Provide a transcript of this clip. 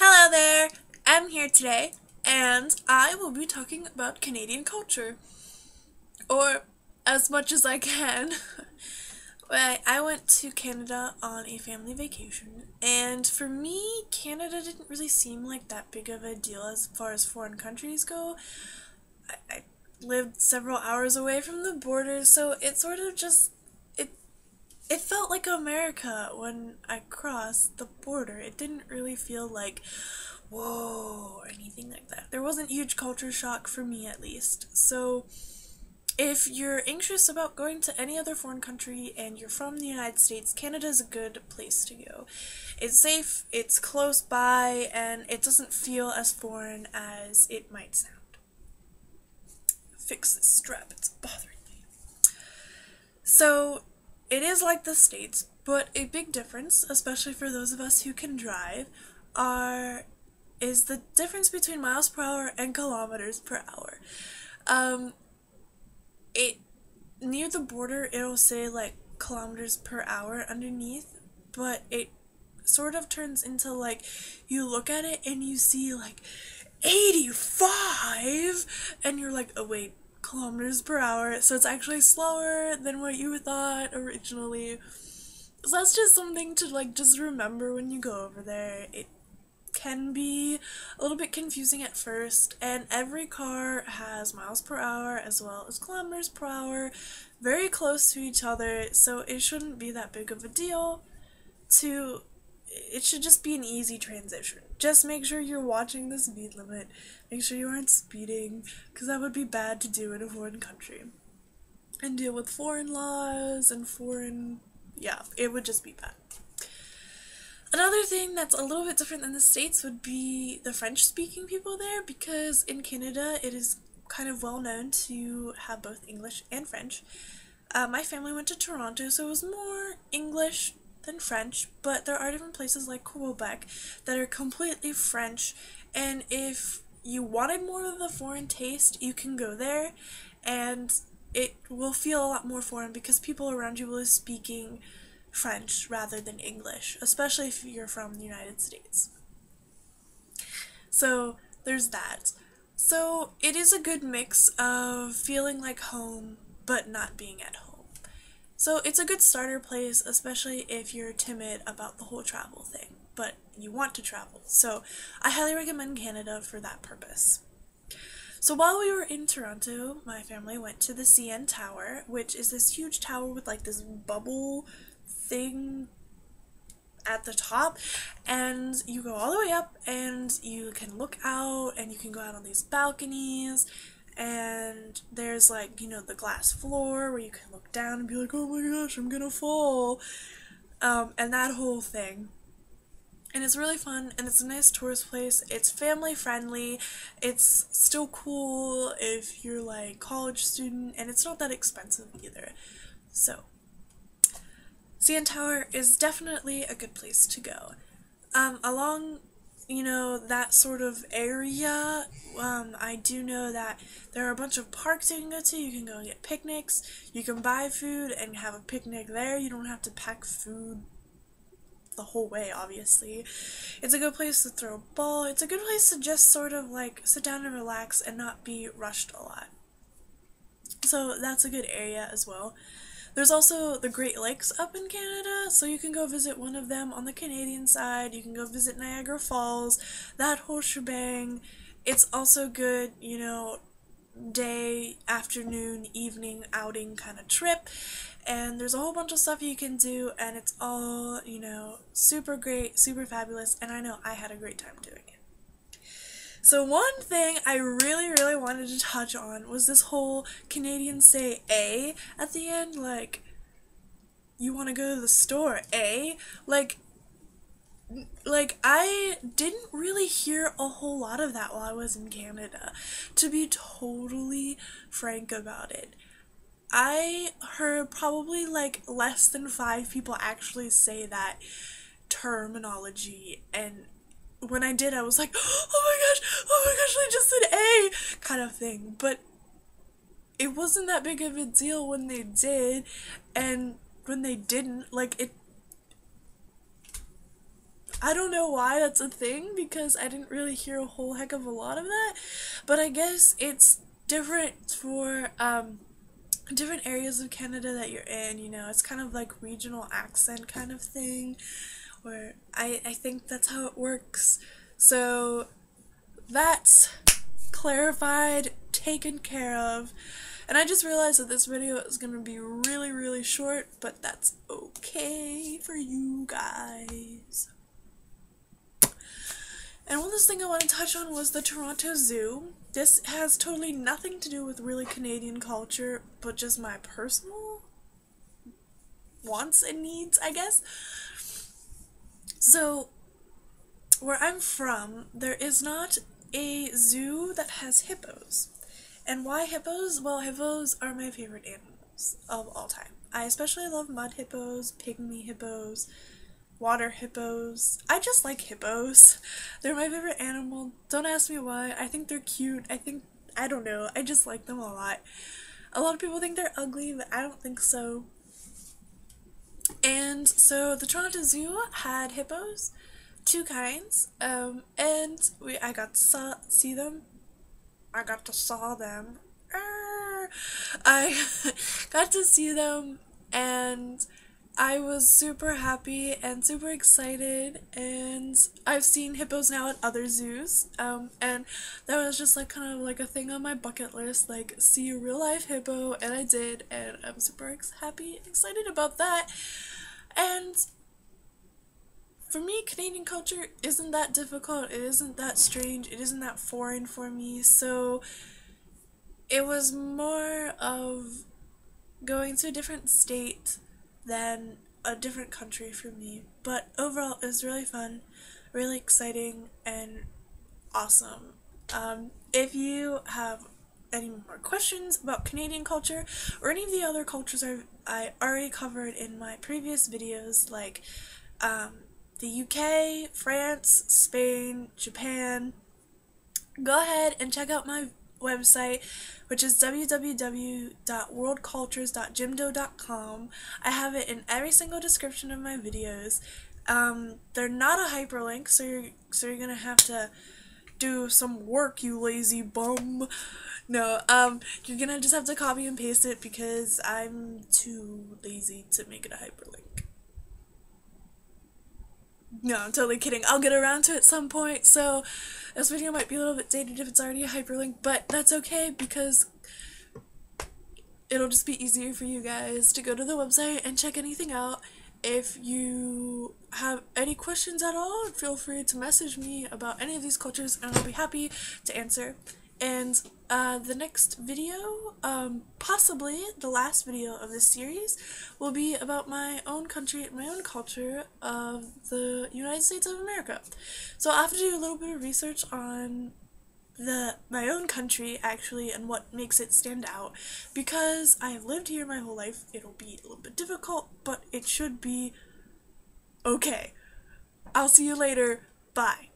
Hello there! I'm here today, and I will be talking about Canadian culture, or as much as I can. I went to Canada on a family vacation, and for me, Canada didn't really seem like that big of a deal as far as foreign countries go. I lived several hours away from the border, so it sort of just it felt like America when I crossed the border. It didn't really feel like whoa or anything like that. There wasn't huge culture shock for me at least. So if you're anxious about going to any other foreign country and you're from the United States, Canada's a good place to go. It's safe, it's close by, and it doesn't feel as foreign as it might sound. Fix this strap, it's bothering me. So it is like the States, but a big difference, especially for those of us who can drive, are is the difference between miles per hour and kilometers per hour. Um, it near the border it'll say like kilometers per hour underneath, but it sort of turns into like you look at it and you see like 85 and you're like, oh wait, kilometers per hour, so it's actually slower than what you thought originally. So that's just something to like just remember when you go over there. It can be a little bit confusing at first, and every car has miles per hour as well as kilometers per hour very close to each other, so it shouldn't be that big of a deal to it should just be an easy transition. Just make sure you're watching the speed limit, make sure you aren't speeding, because that would be bad to do in a foreign country and deal with foreign laws and yeah, it would just be bad. Another thing that's a little bit different than the States would be the French speaking people there, because in Canada it is kind of well known to have both English and French. My family went to Toronto, so it was more English than French, but there are different places like Quebec that are completely French, and if you wanted more of the foreign taste, you can go there, and it will feel a lot more foreign because people around you will be speaking French rather than English, especially if you're from the United States. So there's that. So it is a good mix of feeling like home but not being at home. So it's a good starter place, especially if you're timid about the whole travel thing, but you want to travel. So I highly recommend Canada for that purpose. So while we were in Toronto, my family went to the CN Tower, which is this huge tower with like this bubble thing at the top, and you go all the way up and you can look out and you can go out on these balconies, and there's like, the glass floor where you can look down and be like, oh my gosh, I'm gonna fall, and that whole thing. And it's really fun, and it's a nice tourist place. It's family friendly, it's still cool if you're like college student, and it's not that expensive either. So CN Tower is definitely a good place to go. Along, that sort of area, I do know that there are a bunch of parks you can go to. You can go and get picnics. You can buy food and have a picnic there. You don't have to pack food the whole way, obviously. It's a good place to throw a ball. It's a good place to just sort of like sit down and relax and not be rushed a lot. So that's a good area as well. There's also the Great Lakes up in Canada, so you can go visit one of them on the Canadian side. You can go visit Niagara Falls, that whole shebang. It's also good, day, afternoon, evening outing kind of trip. And there's a whole bunch of stuff you can do, and it's all, super great, super fabulous, and I know I had a great time doing it. So one thing I really, really wanted to touch on was this whole Canadians say A at the end, like, you want to go to the store, A? Like, I didn't really hear a whole lot of that while I was in Canada, to be totally frank about it. I heard probably like less than 5 people actually say that terminology, and when I did, I was like, oh my gosh, I just said A, kind of thing. But it wasn't that big of a deal when they did, and when they didn't, like, I don't know why that's a thing, because I didn't really hear a whole heck of a lot of that, but I guess it's different for different areas of Canada that you're in, you know. It's kind of like regional accent kind of thing, where I think that's how it works. So that's clarified, taken care of. And I just realized that this video is going to be really, really short, but that's okay for you guys. And one last thing I want to touch on was the Toronto Zoo. This has totally nothing to do with really Canadian culture, but just my personal wants and needs, I guess. So, where I'm from, there is not a zoo that has hippos. And why hippos? Well, hippos are my favorite animals of all time. I especially love mud hippos, pygmy hippos, water hippos. I just like hippos. They're my favorite animal. Don't ask me why. I think they're cute. I don't know. I just like them a lot. A lot of people think they're ugly, but I don't think so. And so the Toronto Zoo had hippos, two kinds, and I got to see them. I got to saw them. I got to see them, and I was super happy and super excited, and I've seen hippos now at other zoos, and that was just like kind of like a thing on my bucket list, like see a real life hippo, and I did, and I'm super happy and excited about that. And for me, Canadian culture isn't that difficult, it isn't that strange, it isn't that foreign for me, so it was more of going to a different state than a different country for me. But overall, it was really fun, really exciting, and awesome. If you have any more questions about Canadian culture or any of the other cultures I already covered in my previous videos, like the UK, France, Spain, Japan, go ahead and check out my website, which is www.worldcultures.jimdo.com. I have it in every single description of my videos. They're not a hyperlink, so you're gonna have to do some work, you lazy bum. No, you're gonna just have to copy and paste it because I'm too lazy to make it a hyperlink. No, I'm totally kidding. I'll get around to it at some point, so this video might be a little bit dated if it's already a hyperlink, but that's okay because it'll just be easier for you guys to go to the website and check anything out. If you have any questions at all, feel free to message me about any of these cultures and I'll be happy to answer. And the next video, possibly the last video of this series, will be about my own country, my own culture of the United States of America. So I'll have to do a little bit of research on my own country, actually, and what makes it stand out. Because I have lived here my whole life, it'll be a little bit difficult, but it should be okay. I'll see you later. Bye.